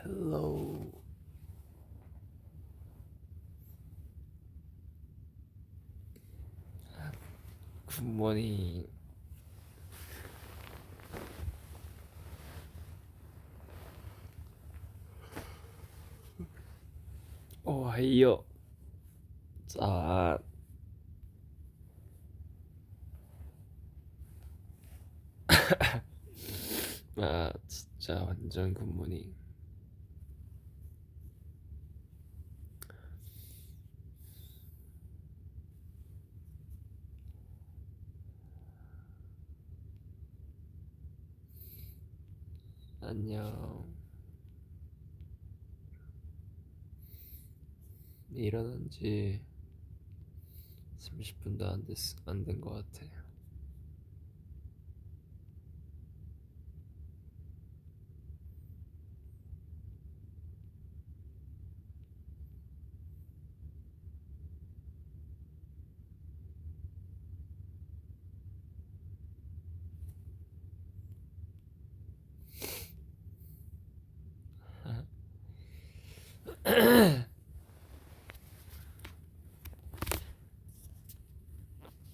Hello. 굿모닝. 오하이요. 자, 진짜 완전 굿모닝. 안녕. 일어난 지 30분도 안 된 것 같아.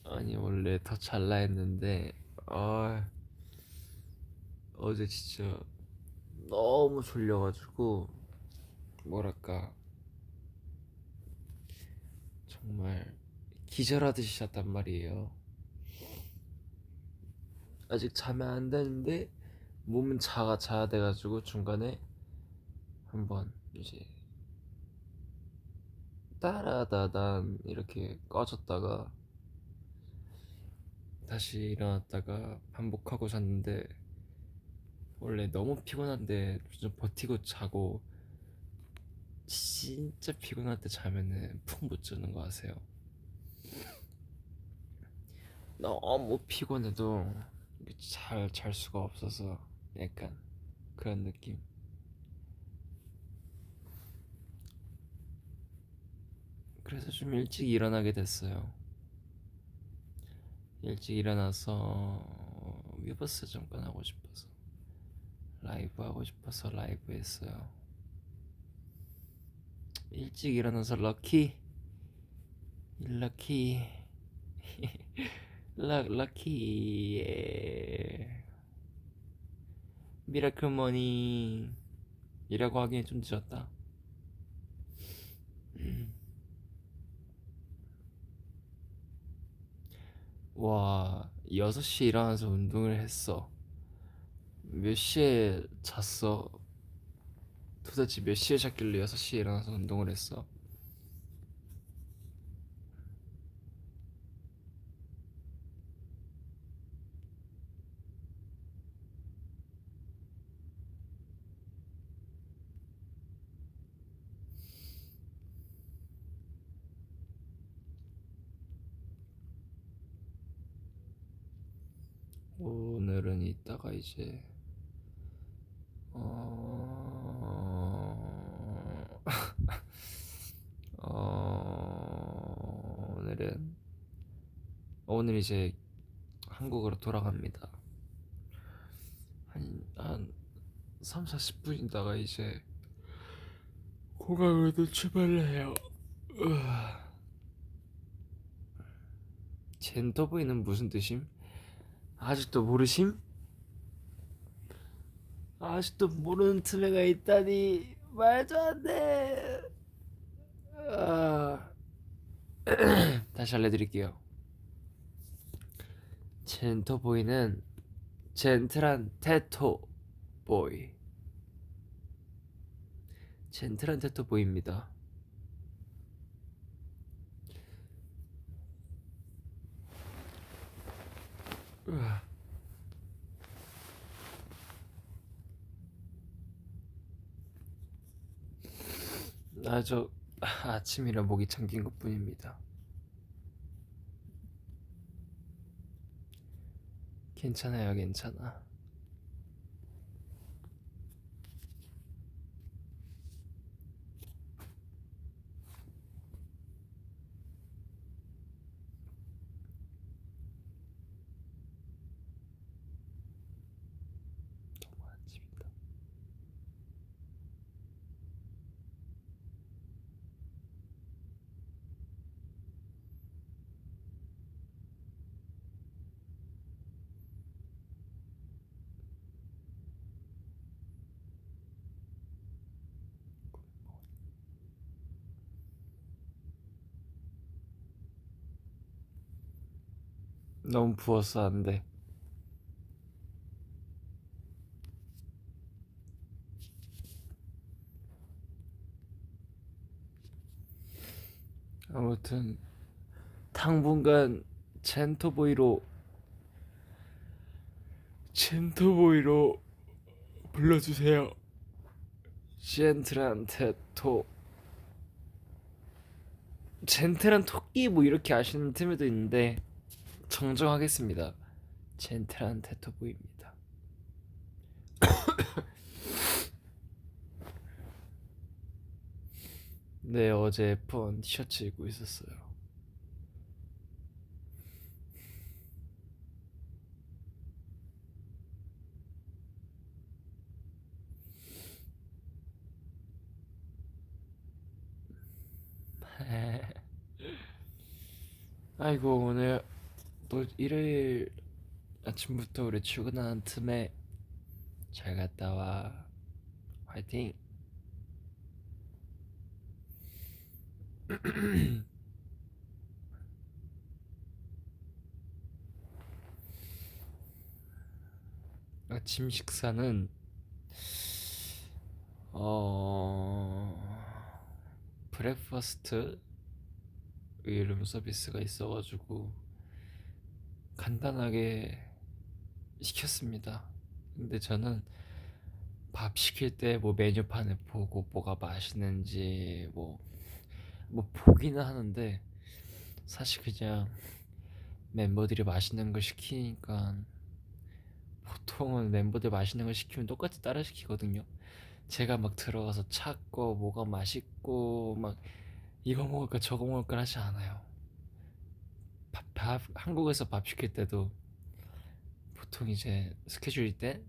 아니, 원래 더 잘라 했는데, 어제 진짜 너무 졸려가지고, 뭐랄까, 정말 기절하듯이 잤단 말이에요. 아직 자면 안 되는데, 몸은 자야 돼가지고, 중간에 한번 이제 따라다단 이렇게 꺼졌다가 다시 일어났다가 반복하고 잤는데, 원래 너무 피곤한데 좀 버티고 자고, 진짜 피곤할 때 자면은 푹 못 자는 거 아세요? 너무 피곤해도 잘 잘 수가 없어서 약간 그런 느낌. 그래서 좀 일찍 일어나게 됐어요. 일찍 일어나서 위버스 잠깐 하고 싶어서, 라이브 하고 싶어서 라이브 했어요. 일찍 일어나서 럭키, 럭키, 럭키. 미라클 머닝 이라고 하기엔 좀 늦었다. 와, 6시에 일어나서 운동을 했어. 몇 시에 잤어? 도대체 몇 시에 잤길래 6시에 일어나서 운동을 했어? 오늘은 이따가 이제 어... 오늘 이제 한국으로 돌아갑니다. 한 3, 40분 있다가 이제 공항으로 출발을 해요. 젠더보이는 무슨 뜻임? 아직도 모르심? 아직도 모르는 틈에가 있다니, 말도 안 돼. 다시 알려드릴게요. 젠더보이는 젠틀한 테토 보이. 젠틀한 테토 보이입니다. 저 아침이라 목이 잠긴 것뿐입니다. 괜찮아요, 괜찮아. 너무 아침이다. 너무 부었어, 안 돼. 아무튼 당분간 젠토보이로 젠토보이로 불러주세요. 젠틀한 토 젠틀한 토끼 뭐 이렇게 아시는 팀도 있는데 정정하겠습니다. 젠틀한 테토보입니다. 네, 어제 F1 티셔츠 입고 있었어요. 아이고, 오늘 또 일요일 아침부터 우리 출근하는 틈에 잘 갔다 와. 화이팅. 아침 식사는 어 브렉퍼스트 룸 서비스가 있어가지고 간단하게 시켰습니다. 근데 저는 밥 시킬 때 뭐 메뉴판을 보고 뭐가 맛있는지 뭐 보기는 하는데 사실 그냥 멤버들이 맛있는 걸 시키니까 보통은 멤버들 맛있는 걸 시키면 똑같이 따라 시키거든요. 제가 막 들어가서 찾고 뭐가 맛있고 막 이거 먹을까 저거 먹을까 하지 않아요. 한국에서 밥 시킬 때도 보통 이제 스케줄일 때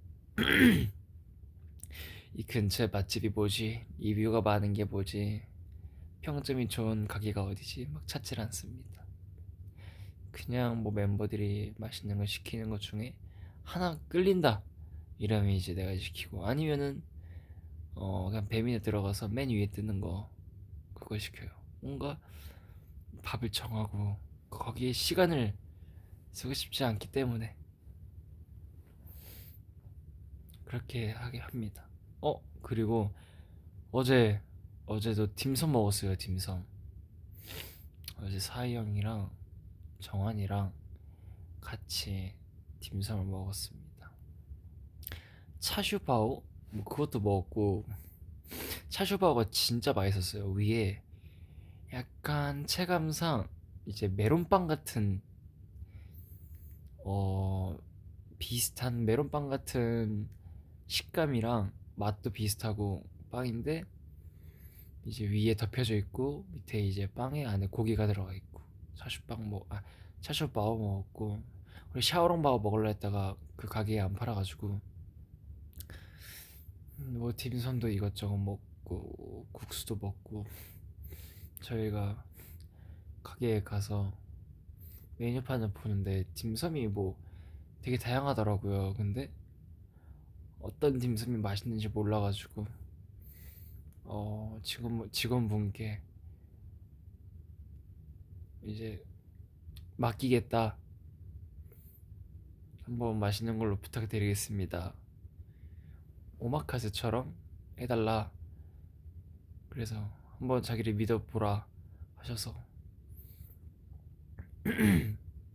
이 근처에 맛집이 뭐지? 리뷰가 많은 게 뭐지? 평점이 좋은 가게가 어디지? 막 찾질 않습니다. 그냥 뭐 멤버들이 맛있는 걸 시키는 것 중에 하나 끌린다 이러면 이제 내가 시키고 아니면은 그냥 배민에 들어가서 맨 위에 뜨는 거 그거 시켜요. 뭔가 밥을 정하고 거기에 시간을 쓰고 싶지 않기 때문에 그렇게 하게 합니다. 그리고 어제 어제도 딤섬 먹었어요. 딤섬. 어제 사이 형이랑 정환이랑 같이 딤섬을 먹었습니다. 차슈바오 뭐 그것도 먹었고 차슈바오가 진짜 맛있었어요. 위에 약간 체감상 이제 메론빵 같은 어 비슷한 메론빵 같은 식감이랑 맛도 비슷하고 빵인데 이제 위에 덮여져 있고 밑에 이제 빵에 안에 고기가 들어가 있고 차슈바오 먹었고 우리 샤오롱바오 먹으려 했다가 그 가게에 안 팔아가지고 뭐 딤섬도 이것저것 먹고 국수도 먹고 저희가 가게에 가서 메뉴판을 보는데 딤섬이 뭐 되게 다양하더라고요. 근데 어떤 딤섬이 맛있는지 몰라가지고 직원분께 이제 맡기겠다. 한번 맛있는 걸로 부탁드리겠습니다. 오마카세처럼 해달라. 그래서 한번 자기를 믿어보라 하셔서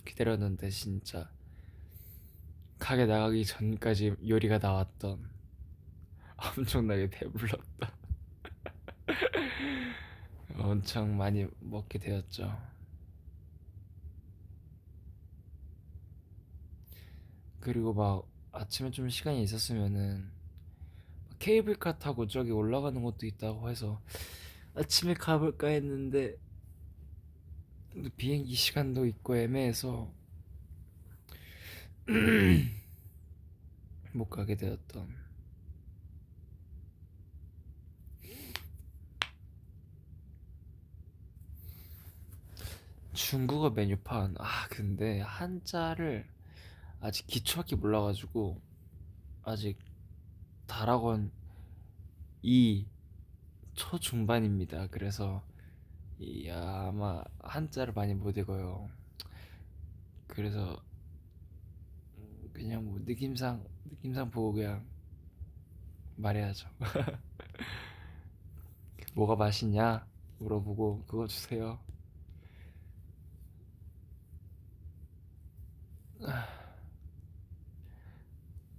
기다렸는데 진짜 가게 나가기 전까지 요리가 나왔던 엄청나게 배불렀다. 엄청 많이 먹게 되었죠. 그리고 막 아침에 좀 시간이 있었으면은 케이블카 타고 저기 올라가는 것도 있다고 해서 아침에 가볼까 했는데 또 비행기 시간도 있고 애매해서 못 가게 되었던. 중국어 메뉴판. 근데 한자를 아직 기초밖에 몰라가지고 아직 달학원 2 초중반입니다. 그래서 아마 한자를 많이 못 읽어요. 그래서 그냥 뭐 느낌상 보고 그냥 말해야죠. 뭐가 맛있냐 물어보고 그거 주세요.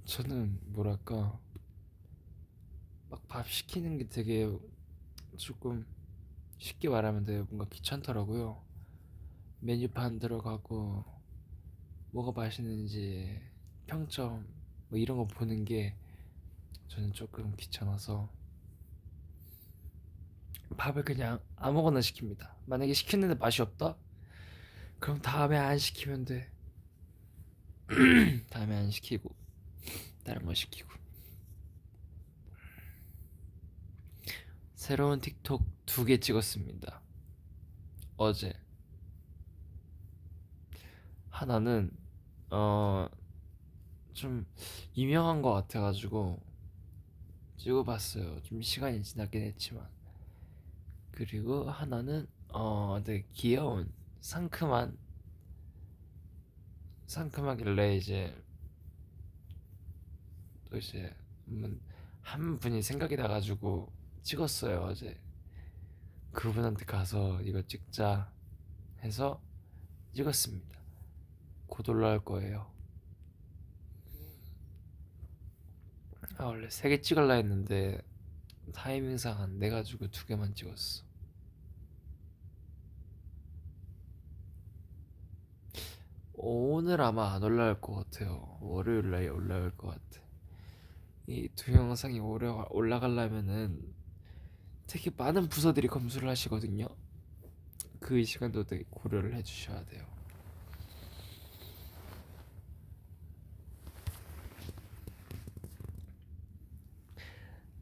저는 뭐랄까 막 밥 시키는 게 되게 조금 쉽게 말하면 돼요. 뭔가 귀찮더라고요. 메뉴판 들어가고 뭐가 맛있는지 평점 뭐 이런 거 보는 게 저는 조금 귀찮아서 밥을 그냥 아무거나 시킵니다. 만약에 시켰는데 맛이 없다? 그럼 다음에 안 시키면 돼. 다음에 안 시키고 다른 거 시키고. 새로운 틱톡 2개 찍었습니다. 어제 하나는 어 좀 유명한 거 같아가지고 찍어봤어요. 좀 시간이 지났긴 했지만. 그리고 하나는 되게 귀여운 상큼하길래 이제 또 이제 한 분이 생각이 나가지고 찍었어요. 어제 그분한테 가서 이거 찍자 해서 찍었습니다. 곧 올라올 거예요. 원래 3개 찍을라 했는데 타이밍상 안 돼가지고 2개만 찍었어. 오늘 아마 안 올라올 것 같아요. 월요일날 올라올 것 같아. 이 두 영상이 오래 올라가려면은 되게 많은 부서들이 검수를 하시거든요. 그 시간도 되게 고려를 해주셔야 돼요.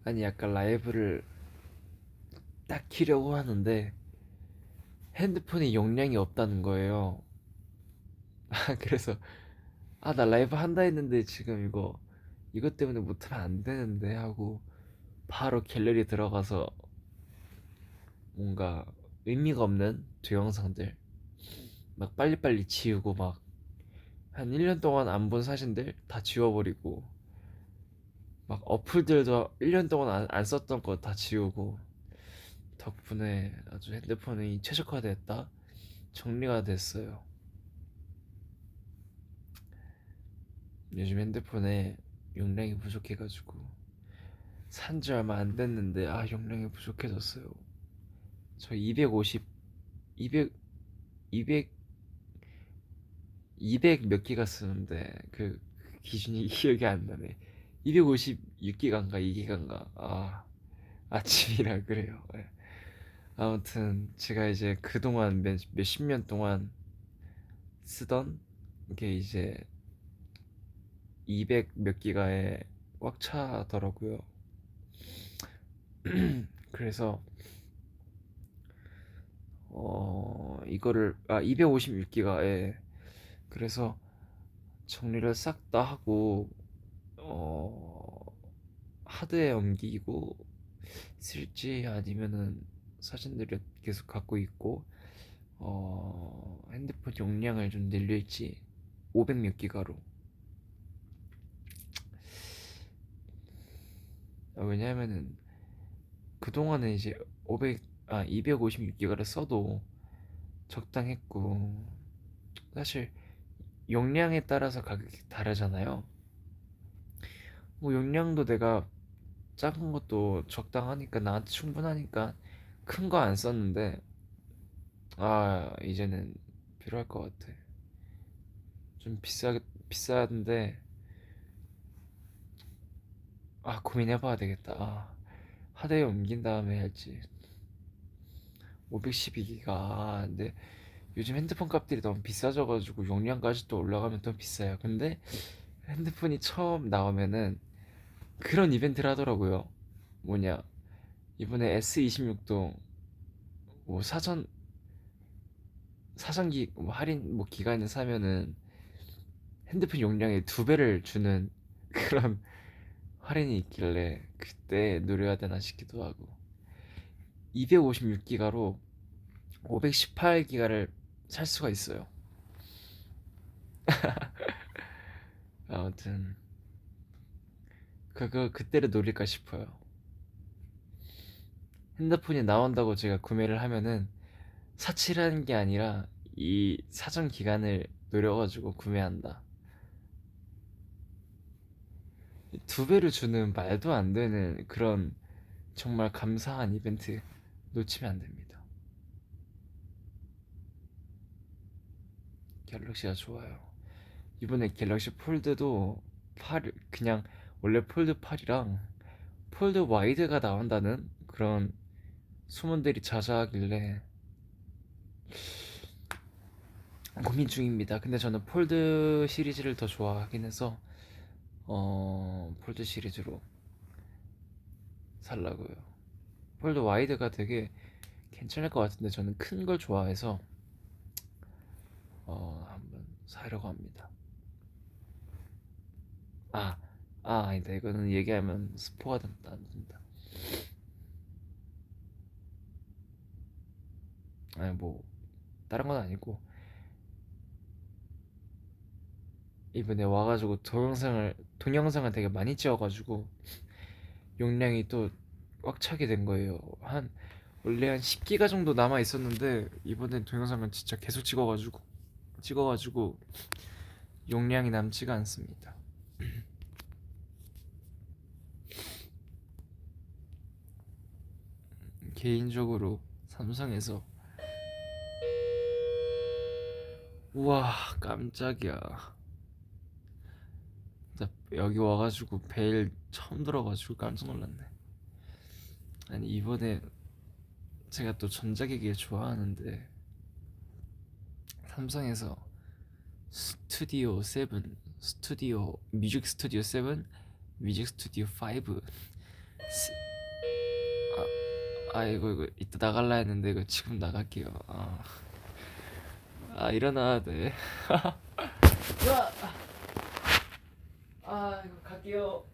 아니 약간 라이브를 딱 키려고 하는데 핸드폰에 용량이 없다는 거예요. 그래서 나 라이브 한다 했는데 지금 이것 때문에 못하면 안 되는데 하고 바로 갤러리 들어가서 뭔가 의미가 없는 동영상들 막 빨리빨리 지우고 막 한 1년 동안 안 본 사진들 다 지워버리고 막 어플들도 1년 동안 안 썼던 거 다 지우고 덕분에 아주 핸드폰이 최적화됐다 정리가 됐어요. 요즘 핸드폰에 용량이 부족해가지고 산지 얼마 안 됐는데 용량이 부족해졌어요. 저 250, 200, 200, 200 몇 기가 쓰는데 그 기준이 기억이 안 나네. 256기가인가 2기가인가. 아침이라 그래요. 예. 아무튼 제가 이제 그동안 몇십 년 동안 쓰던 게 이제 200 몇 기가에 꽉 차더라고요. 그래서 이거를 256기가에 그래서 정리를 싹 다 하고 어 하드에 옮기고 쓸지 아니면은 사진들을 계속 갖고 있고 핸드폰 용량을 좀 늘릴지 500 몇 기가로. 왜냐하면은 그동안은 이제 256 기가를 써도 적당했고 사실 용량에 따라서 가격이 다르잖아요. 뭐 용량도 내가 작은 것도 적당하니까 나한테 충분하니까 큰 거 안 썼는데 이제는 필요할 것 같아. 좀 비싼데 고민해봐야 되겠다. 하드에 옮긴 다음에 할지. 512기가. 근데 요즘 핸드폰 값들이 너무 비싸져가지고 용량까지 또 올라가면 또 비싸요. 근데 핸드폰이 처음 나오면은 그런 이벤트를 하더라고요. 뭐냐, 이번에 S26도 뭐 사전기 뭐 할인 뭐 기간에 사면은 핸드폰 용량의 2배를 주는 그런 할인이 있길래 그때 노려야 되나 싶기도 하고. 256기가로 518기가를 살 수가 있어요. 아무튼 그거 그때를 노릴까 싶어요. 핸드폰이 나온다고 제가 구매를 하면은 사치라는 게 아니라 이 사전 기간을 노려가지고 구매한다. 2배를 주는 말도 안 되는 그런 정말 감사한 이벤트 놓치면 안 됩니다. 갤럭시가 좋아요. 이번에 갤럭시 폴드도 8 그냥 원래 폴드 8이랑 폴드 와이드가 나온다는 그런 소문들이 자자하길래 고민 중입니다. 근데 저는 폴드 시리즈를 더 좋아하긴 해서 폴드 시리즈로 살라고요. 폴드 와이드가 되게 괜찮을 것 같은데 저는 큰 걸 좋아해서 한번 사려고 합니다. 아, 아니다. 이거는 얘기하면 스포가 된다, 안 된다. 아니 뭐 다른 건 아니고 이번에 와가지고 동영상을 되게 많이 찍어가지고 용량이 또 꽉 차게 된 거예요. 원래 한 10기가 정도 남아 있었는데 이번엔 동영상을 진짜 계속 찍어가지고 용량이 남지가 않습니다. 개인적으로 삼성에서 우와 깜짝이야. 나 여기 와가지고 베일 처음 들어가지고 깜짝 놀랐네. 아니 이번에 제가 또 전자기기 좋아하는데 삼성에서 스튜디오 7, 뮤직 스튜디오 7, 뮤직 스튜디오 5. 이거 이따 나갈라 했는데 이거 지금 나갈게요. 일어나야 돼. 이거 갈게요.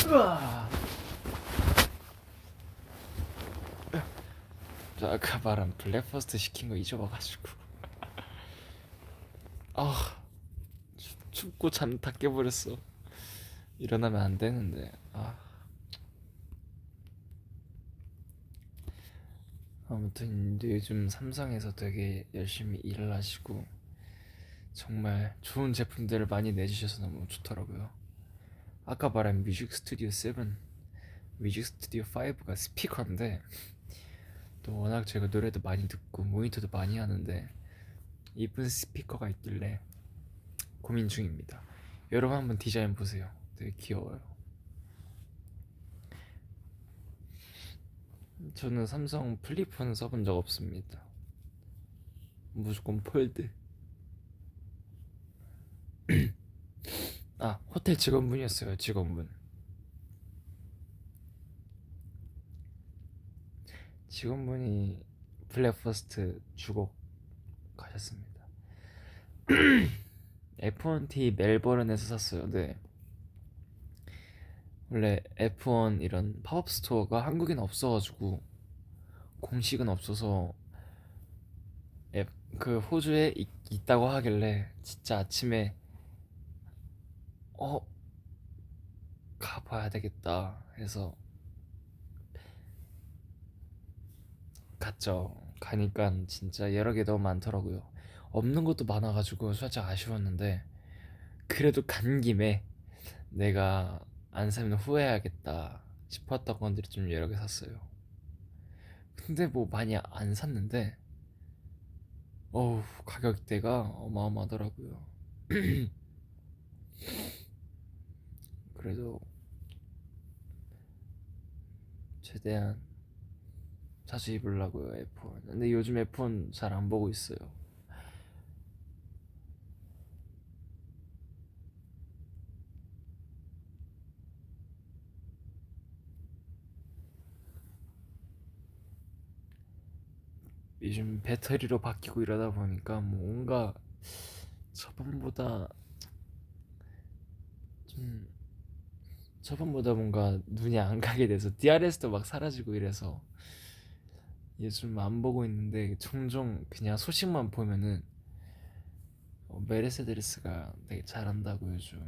으아. 저 아까 말한 블랙퍼스트 시킨 거 잊어봐가지고 아 춥고 잠 다 깨버렸어. 일어나면 안 되는데. 아무튼 요즘 삼성에서 되게 열심히 일을 하시고 정말 좋은 제품들을 많이 내주셔서 너무 좋더라고요. 아까 말한 뮤직 스튜디오 7, 뮤직 스튜디오 5가 스피커인데 또 워낙 제가 노래도 많이 듣고 모니터도 많이 하는데 이쁜 스피커가 있길래 고민 중입니다. 여러분 한번 디자인 보세요. 되게 귀여워요. 저는 삼성 플립폰은 써본 적 없습니다. 무조건 폴드. 호텔 직원분이었어요. 직원분이 블랙퍼스트 주고 가셨습니다. F1T 멜버른에서 샀어요. 네. 원래 F1 이런 팝업 스토어가 한국에는 없어가지고 공식은 없어서 그 호주에 있다고 하길래 진짜 아침에 어 가봐야 되겠다 해서 갔죠. 가니까 진짜 여러 개 너무 많더라고요. 없는 것도 많아가지고 살짝 아쉬웠는데 그래도 간 김에 내가 안 사면 후회하겠다 싶었던 건들이 좀 여러 개 샀어요. 근데 뭐 많이 안 샀는데 어우 가격대가 어마어마하더라고요. 그래도 최대한 자주 입으려고요 F1. 근데 요즘 F1 잘 안 보고 있어요. 요즘 배터리로 바뀌고 이러다 보니까 뭔가 저번보다 좀 저번보다 뭔가 눈이 안 가게 돼서 DRS도 막 사라지고 이래서 요즘 안 보고 있는데 종종 그냥 소식만 보면은 메르세데스가 되게 잘한다고 요즘.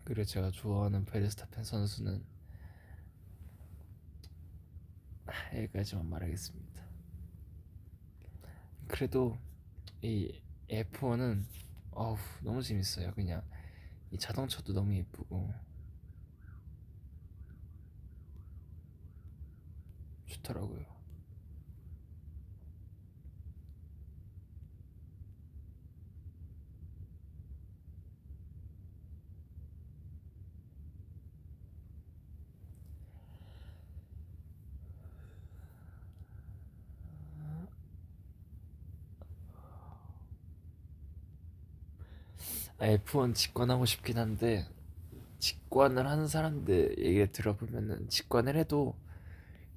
그리고 제가 좋아하는 베르스타펜 선수는 여기까지만 말하겠습니다. 그래도 이 F1은 어우 너무 재밌어요. 그냥 이 자동차도 너무 예쁘고 좋더라고요. F1 직관하고 싶긴 한데 직관을 하는 사람들 얘기를 들어보면은 직관을 해도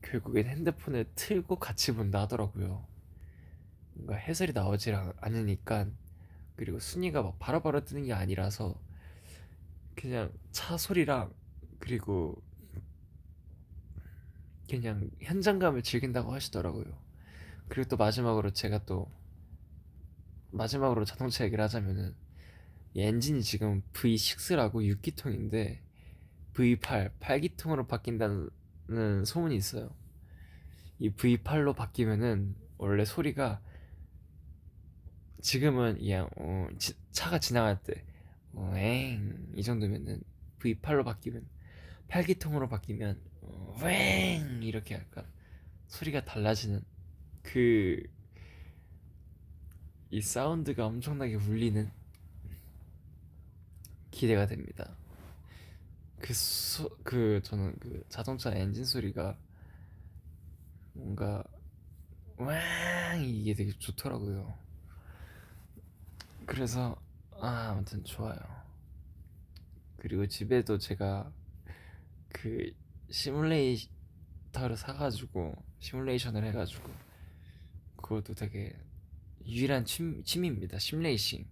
결국엔 핸드폰을 틀고 같이 본다 하더라고요. 뭔가 해설이 나오질 않으니까. 그리고 순위가 막 바로바로 뜨는 게 아니라서 그냥 차 소리랑 그리고 그냥 현장감을 즐긴다고 하시더라고요. 그리고 또 마지막으로 제가 또 마지막으로 자동차 얘기를 하자면은 이 엔진이 지금 V6라고 6기통인데 V8 8기통으로 바뀐다는 소문이 있어요. 이 V8로 바뀌면은 원래 소리가 지금은 그냥 차가 지나갈 때 왱이 정도면은 V8로 바뀌면 8기통으로 바뀌면 왱 이렇게 약간 소리가 달라지는 그 이 사운드가 엄청나게 울리는 기대가 됩니다. 저는 그 자동차 엔진 소리가 뭔가 왕 이게 되게 좋더라고요. 그래서 아무튼 좋아요. 그리고 집에도 제가 그 시뮬레이터를 사가지고 시뮬레이션을 해가지고 그것도 되게 유일한 취미입니다. 심레이싱.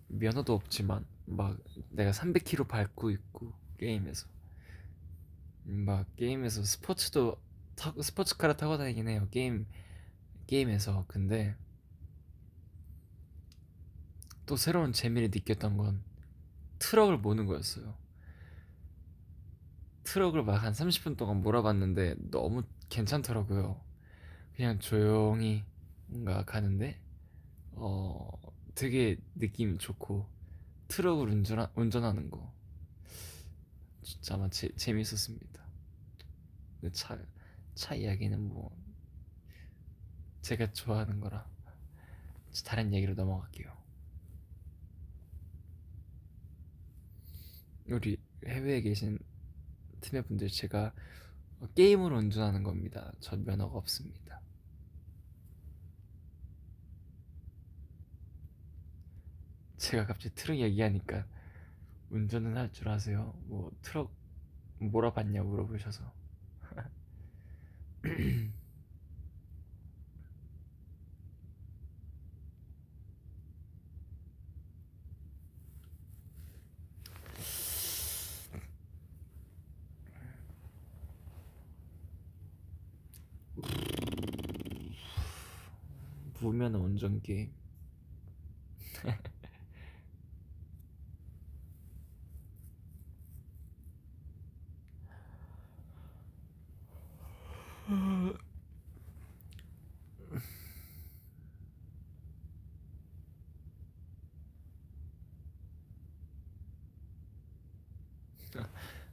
면허도 없지만 막 내가 300km 밟고 있고 게임에서 막 게임에서 스포츠카를 타고 다니긴 해요. 게임에서. 근데 또 새로운 재미를 느꼈던 건 트럭을 모는 거였어요. 트럭을 막 한 30분 동안 몰아봤는데 너무 괜찮더라고요. 그냥 조용히 뭔가 가는데 어 되게 느낌 좋고 트럭을 운전하는 거 진짜 아마 재밌었습니다. 근데 차 이야기는 뭐 제가 좋아하는 거라 다른 얘기로 넘어갈게요. 우리 해외에 계신 팀원분들 제가 게임으로 운전하는 겁니다. 전 면허가 없습니다. 제가 갑자기 트럭 얘기하니까 운전은 할 줄 아세요? 뭐 트럭 몰아봤냐 물어보셔서 부으면 온전 게임.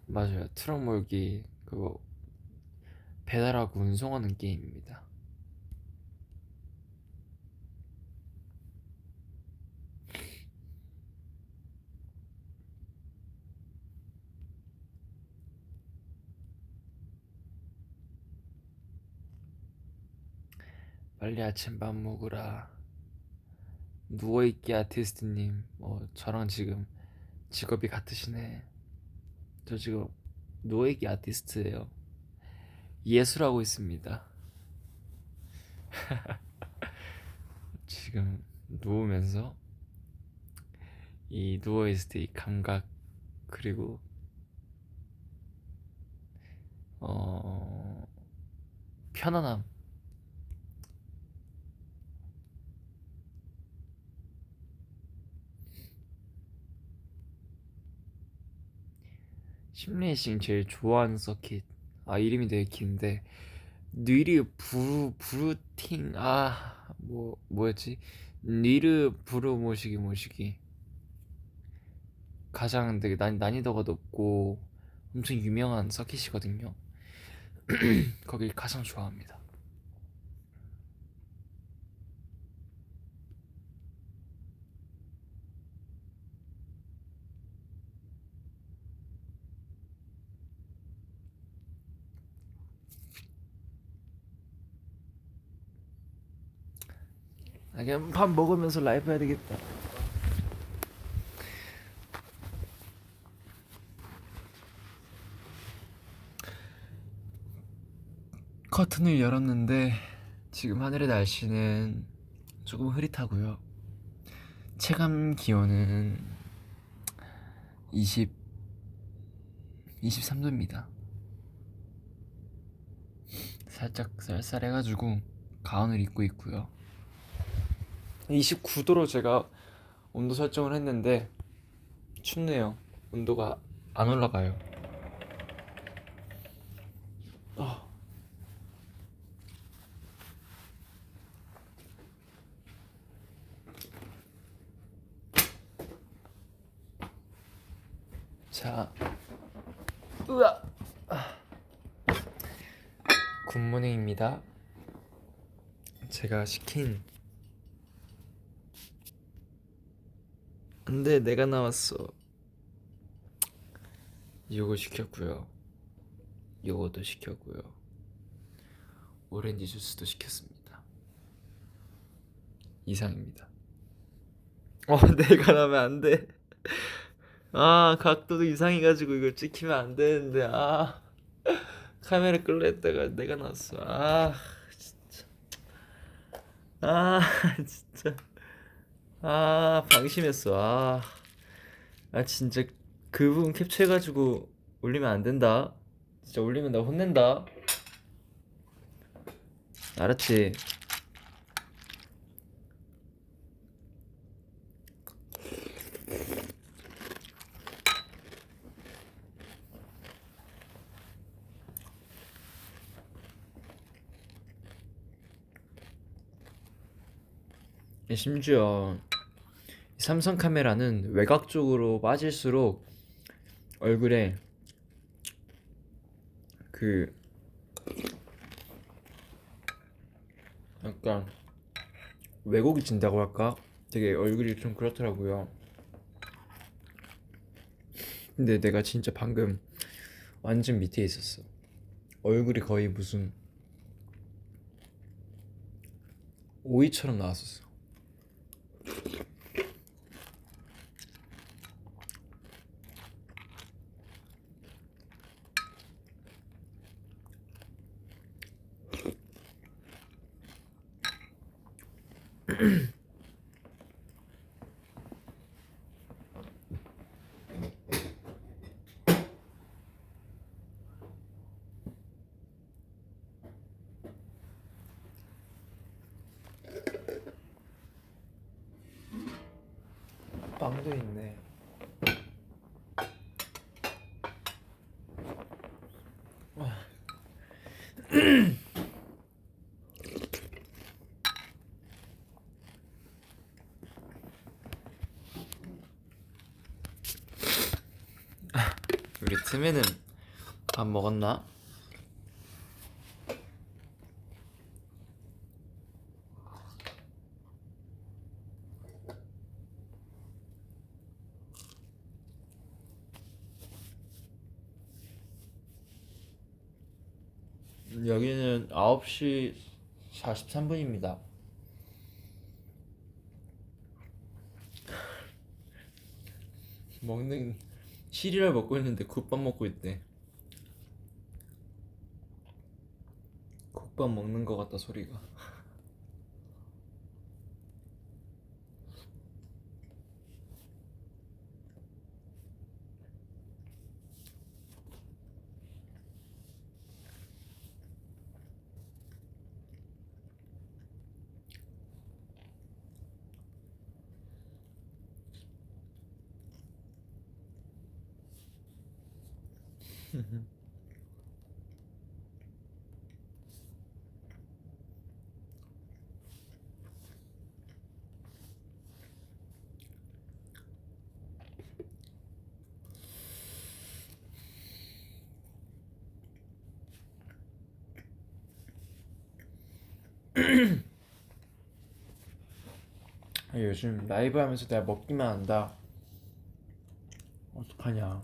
맞아요. 트럭 몰기 그거 배달하고 운송하는 게임입니다. 빨리 아침밥 먹으라. 누워있기 아티스트님, 저랑 지금 직업이 같으시네. 저 지금 누워있기 아티스트예요. 예술하고 있습니다. 지금 누우면서 이 누워있을 때 이 감각, 그리고 편안함. 심레이싱 제일 좋아하는 서킷. 아, 이름이 되게 긴데 뉘르 브루팅, 뭐였지? 뉘르 브루 모시기 가장 되게 난이도가 높고 엄청 유명한 서킷이거든요. 거길 가장 좋아합니다. 그냥 밥 먹으면서 라이브 해야 되겠다. 커튼을 열었는데 지금 하늘의 날씨는 조금 흐릿하고요. 체감 기온은 23도입니다. 살짝 쌀쌀해가지고 가운을 입고 있고요. 29도로 제가 온도 설정을 했는데 춥네요. 온도가 안 올라가요. 자, 으아, 굿모닝입니다. 제가 시킨, 근데 내가 나왔어. 요거 시켰고요. 요거도 시켰고요. 오렌지 주스도 시켰습니다. 이상입니다. 내가 나면 안 돼. 각도도 이상해가지고 이거 찍히면 안 되는데. 카메라 끌려 했다가 내가 나왔어. 진짜. 아, 진짜. 방심했어. 진짜 그 부분 캡처해가지고 올리면 안 된다. 진짜 올리면 나 혼낸다. 알았지? 심지어 삼성 카메라는 외곽 쪽으로 빠질수록 얼굴에 그 약간 왜곡이 진다고 할까? 되게 얼굴이 좀 그렇더라고요. 근데 내가 진짜 방금 완전 밑에 있었어. 얼굴이 거의 무슨 오이처럼 나왔었어. 빵도 있네. 우리 틈에는 밥 먹었나? 여기는 9시 43분입니다. 먹는 시리얼 먹고 있는데 국밥 먹고 있대. 국밥 먹는 거 같다 소리가. 요즘 라이브 하면서 내가 먹기만 한다. 어떡하냐.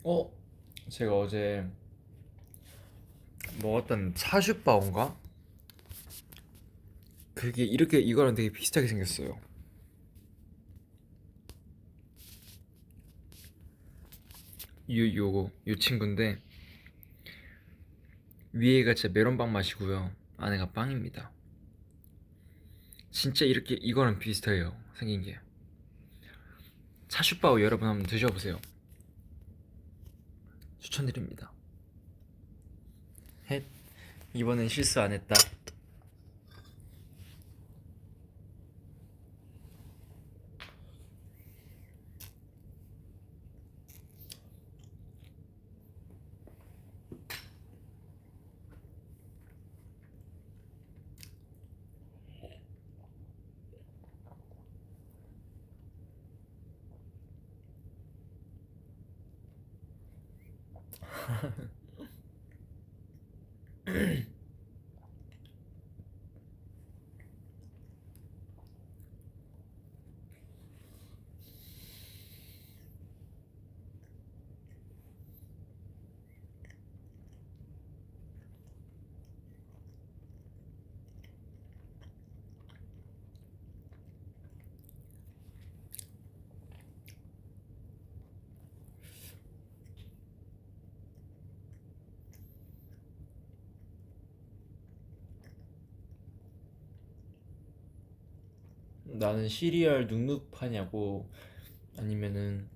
어? 제가 어제 먹었던 차슈바오인가? 그게 이렇게 이거랑 되게 비슷하게 생겼어요. 요 친구인데 위에가 진짜 메론빵 맛이고요. 안에가 빵입니다. 진짜 이렇게 이거랑 비슷해요. 생긴 게. 차슈바오 여러분 한번 드셔보세요. 추천드립니다. 헷. 이번엔 실수 안 했다. 나는 시리얼 눅눅파냐고 아니면은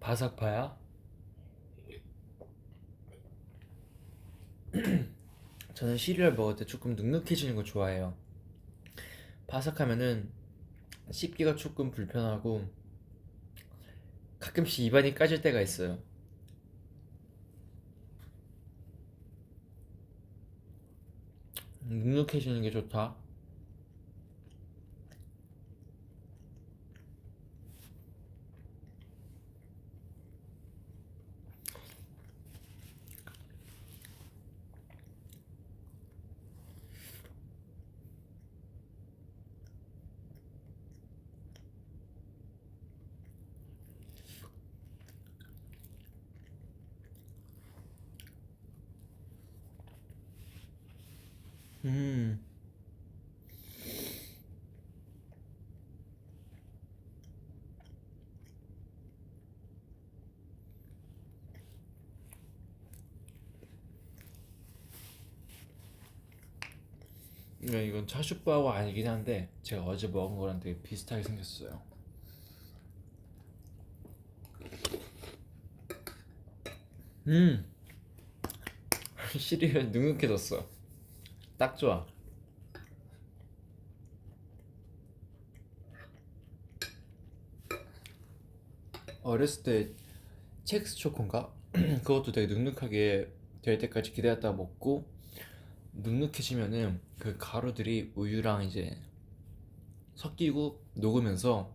바삭파야? 저는 시리얼 먹을 때 조금 눅눅해지는 거 좋아해요. 바삭하면은 씹기가 조금 불편하고 가끔씩 입안이 까질 때가 있어요. 눅눅해지는 게 좋다. 음. 이건 차슈바오 아니긴 한데 제가 어제 먹은 거랑 되게 비슷하게 생겼어요. 음. 시리얼 눅눅해졌어. 딱 좋아. 어렸을 때 첵스 초코인가? 그것도 되게 눅눅하게 될 때까지 기다렸다가 먹고 눅눅해지면은 그 가루들이 우유랑 이제 섞이고 녹으면서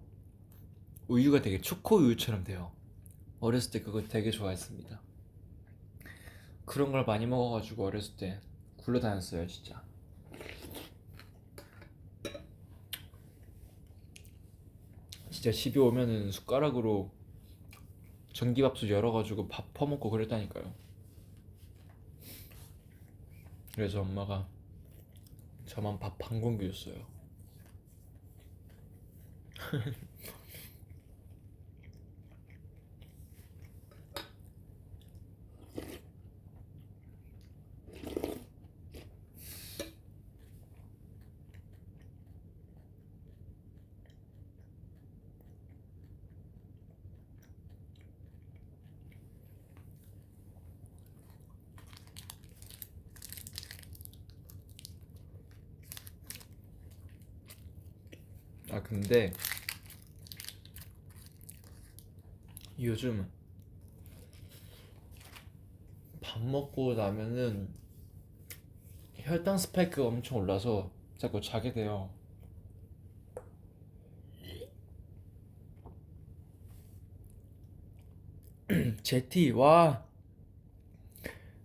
우유가 되게 초코 우유처럼 돼요. 어렸을 때 그거 되게 좋아했습니다. 그런 걸 많이 먹어가지고 어렸을 때 굴러다녔어요 진짜. 진짜 집에 오면은 숟가락으로 전기밥솥 열어가지고 밥 퍼먹고 그랬다니까요. 그래서 엄마가 저만 밥 한 공기 줬어요. 아 근데 요즘 밥 먹고 나면은 혈당 스파이크가 엄청 올라서 자꾸 자게 돼요. 제티 와,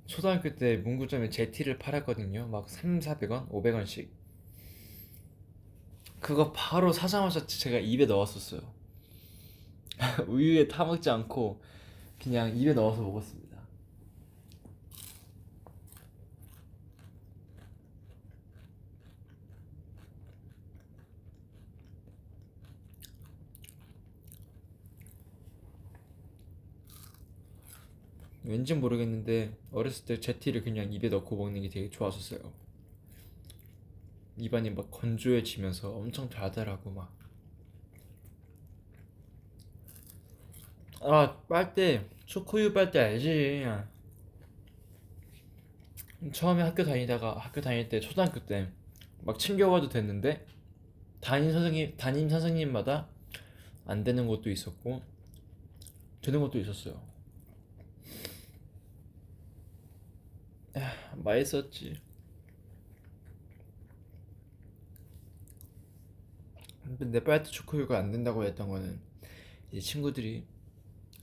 초등학교 때 문구점에 제티를 팔았거든요. 막 3, 400원? 500원씩. 그거 바로 사자마자 제가 입에 넣었었어요. 우유에 타먹지 않고 그냥 입에 넣어서 먹었습니다. 왠지 모르겠는데 어렸을 때 제티를 그냥 입에 넣고 먹는 게 되게 좋았었어요. 입안이 막 건조해지면서 엄청 달달하고 막. 아, 빨대 초코우유 빨대 알지? 처음에 학교 다닐 때 초등학교 때 막 챙겨가도 됐는데 담임 선생님마다 안 되는 것도 있었고 되는 것도 있었어요. 맛있었지. 근데 빨대 초코우유가 안 된다고 했던 거는 이제 친구들이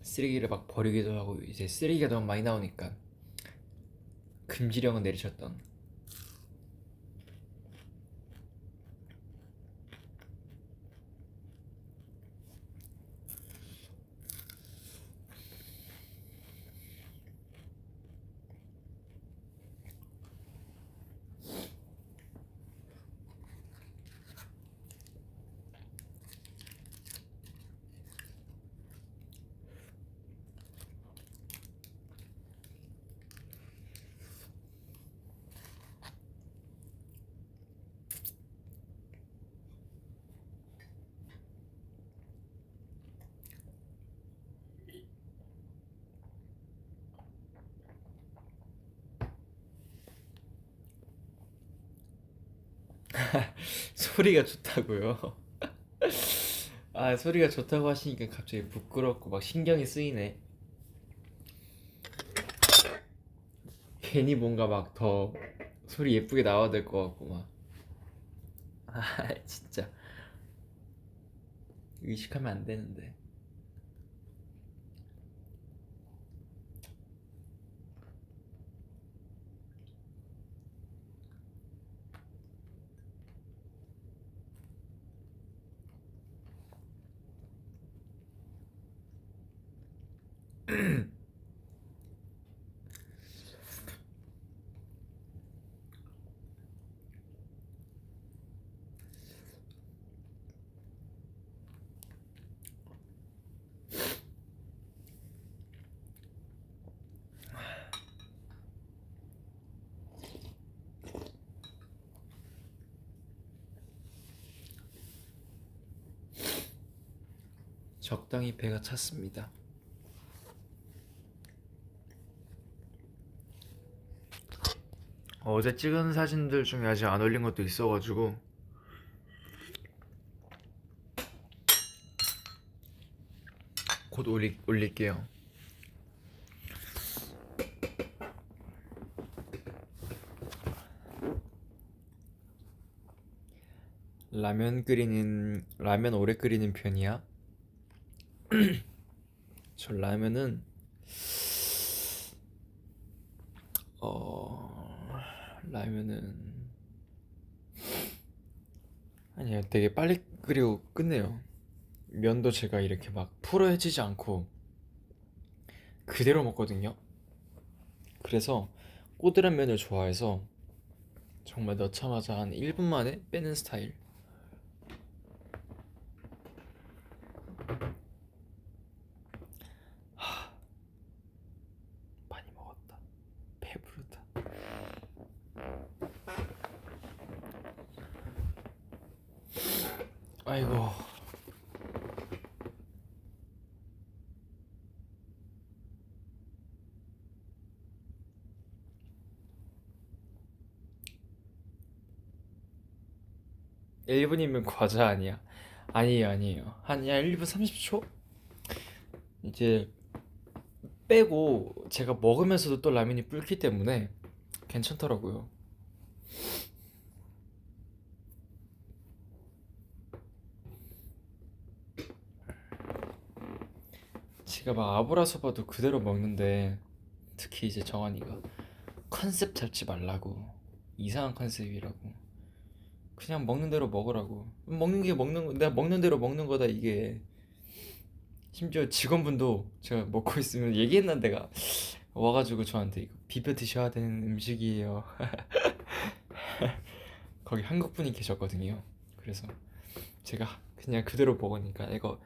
쓰레기를 막 버리기도 하고 이제 쓰레기가 너무 많이 나오니까 금지령을 내리셨던. 소리가 좋다고요? 아, 소리가 좋다고 하시니까 갑자기 부끄럽고 막 신경이 쓰이네. 괜히 뭔가 막 더 소리 예쁘게 나와야 될 것 같고 막. 아, 진짜 의식하면 안 되는데. 적당히 배가 찼습니다. 어제 찍은 사진들 중에 아직 안 올린 것도 있어가지고 곧 올릴게요. 라면 오래 끓이는 편이야? 저 라면은 라면은 아니야, 되게 빨리 끓이고 끝내요. 면도 제가 이렇게 막 풀어헤치지 않고 그대로 먹거든요. 그래서 꼬들한 면을 좋아해서 정말 넣자마자 한 1분 만에 빼는 스타일. 많이 먹었다. 배부르다. 아이고. 일 1분이면 과자 아니야? 아니에요, 아니에요. 한 1분 30초? 이제 빼고 제가 먹으면서도 또 라면이 불기 때문에 괜찮더라고요. 제가 막 아브라서바도 그대로 먹는데, 특히 이제 정한이가 컨셉 잡지 말라고, 이상한 컨셉이라고, 그냥 먹는 대로 먹으라고. 먹는 게 먹는 거, 내가 먹는 대로 먹는 거다 이게. 심지어 직원분도 제가 먹고 있으면 얘기했난 데가 와가지고 저한테 이거 비벼 드셔야 되는 음식이에요. 거기 한국 분이 계셨거든요. 그래서 제가 그냥 그대로 먹으니까 이거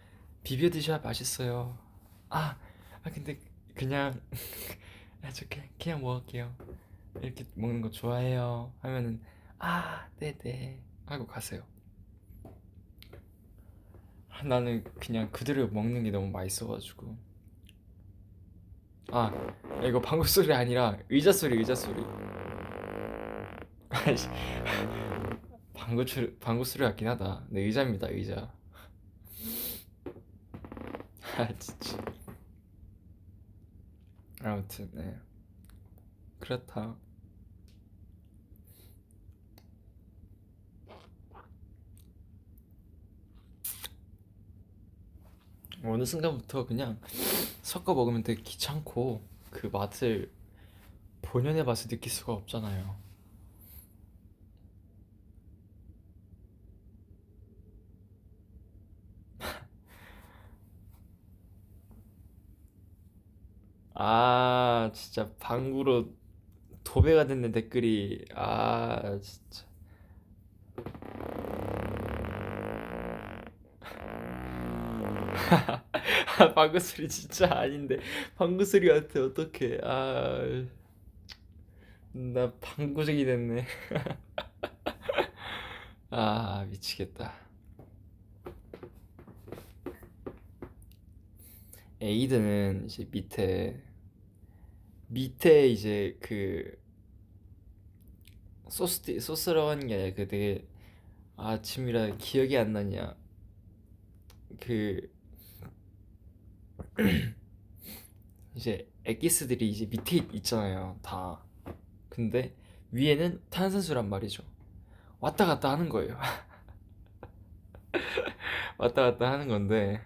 비벼 드셔야 맛있어요. 아, 근데 그냥 저 그냥 먹을게요. 이렇게 먹는 거 좋아해요. 하면은 네네 하고 가세요. 나는 그냥 그대로 먹는 게 너무 맛있어가지고. 아, 이거 방구 소리 아니라 의자 소리. 아이씨, 방구 소리 같긴 하다. 네, 의자입니다, 의자. 진짜. 아무튼, 네. 그렇다. 어느 순간부터 그냥 섞어 먹으면 되게 귀찮고 그 맛을 본연의 맛을 느낄 수가 없잖아요. 진짜 방구로 도배가 됐네 댓글이. 진짜. 방구 소리 진짜 아닌데 방구 소리 같아. 어떡해. 나 방구쟁이 됐네. 미치겠다. 에이드는 이제 밑에 이제 그 소스로 하는 게 아니라 그 되게 아침이라 기억이 안 나냐. 그 이제 엑기스들이 이제 밑에 있잖아요 다. 근데 위에는 탄산수란 말이죠. 왔다 갔다 하는 거예요. 왔다 갔다 하는 건데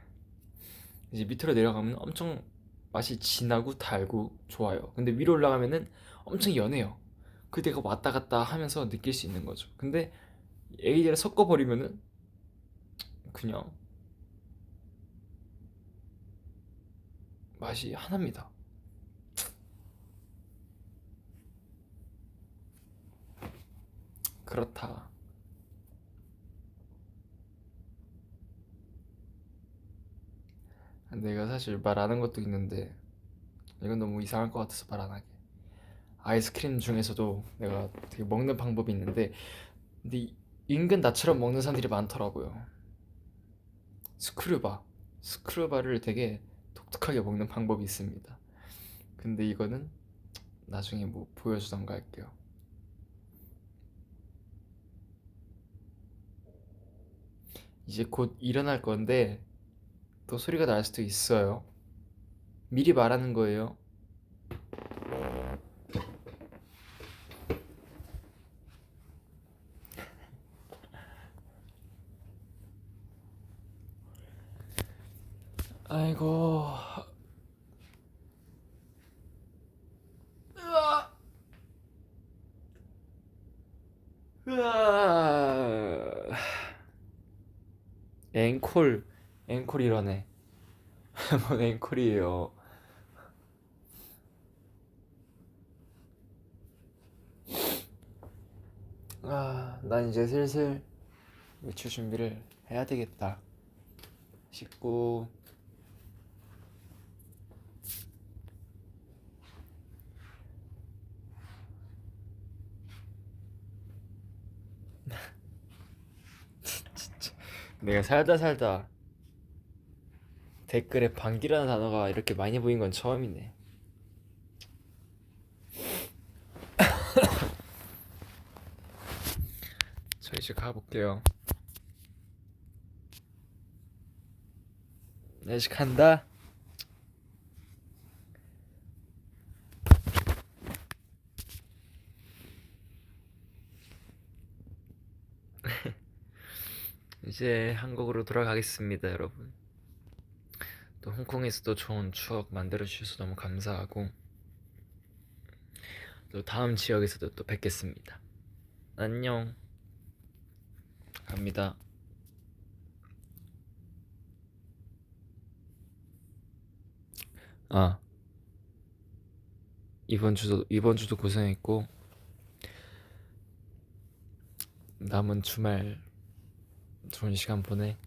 이제 밑으로 내려가면 엄청 맛이 진하고 달고 좋아요. 근데 위로 올라가면은 엄청 연해요. 그 내가 왔다 갔다 하면서 느낄 수 있는 거죠. 근데 에이드를 섞어버리면은 그냥 맛이 하나입니다. 그렇다. 내가 사실 말 안 한 것도 있는데 이건 너무 이상할 것 같아서 말 안 하게. 아이스크림 중에서도 내가 되게 먹는 방법이 있는데, 근데 은근 나처럼 먹는 사람들이 많더라고요. 스크류바. 스크류바를 되게 독특하게 먹는 방법이 있습니다. 근데 이거는 나중에 뭐 보여주던가 할게요. 이제 곧 일어날 건데 또 소리가 날 수도 있어요. 미리 말하는 거예요. 아이고. 으아! 으아! 앵콜, 앵콜이라네. 뭔 앵콜이에요. 난 이제 슬슬 외출 준비를 해야 되겠다 싶고, 내가 살다 살다 댓글에 방귀라는 단어가 이렇게 많이 보인 건 처음이네. 저 이제 가볼게요. 나 이제 간다. 이제 한국으로 돌아가겠습니다, 여러분. 또 홍콩에서도 좋은 추억 만들어 주셔서 너무 감사하고, 또 다음 지역에서도 또 뵙겠습니다. 안녕. 갑니다. 아, 이번 주도 고생했고, 남은 주말 좋은 시간 보내.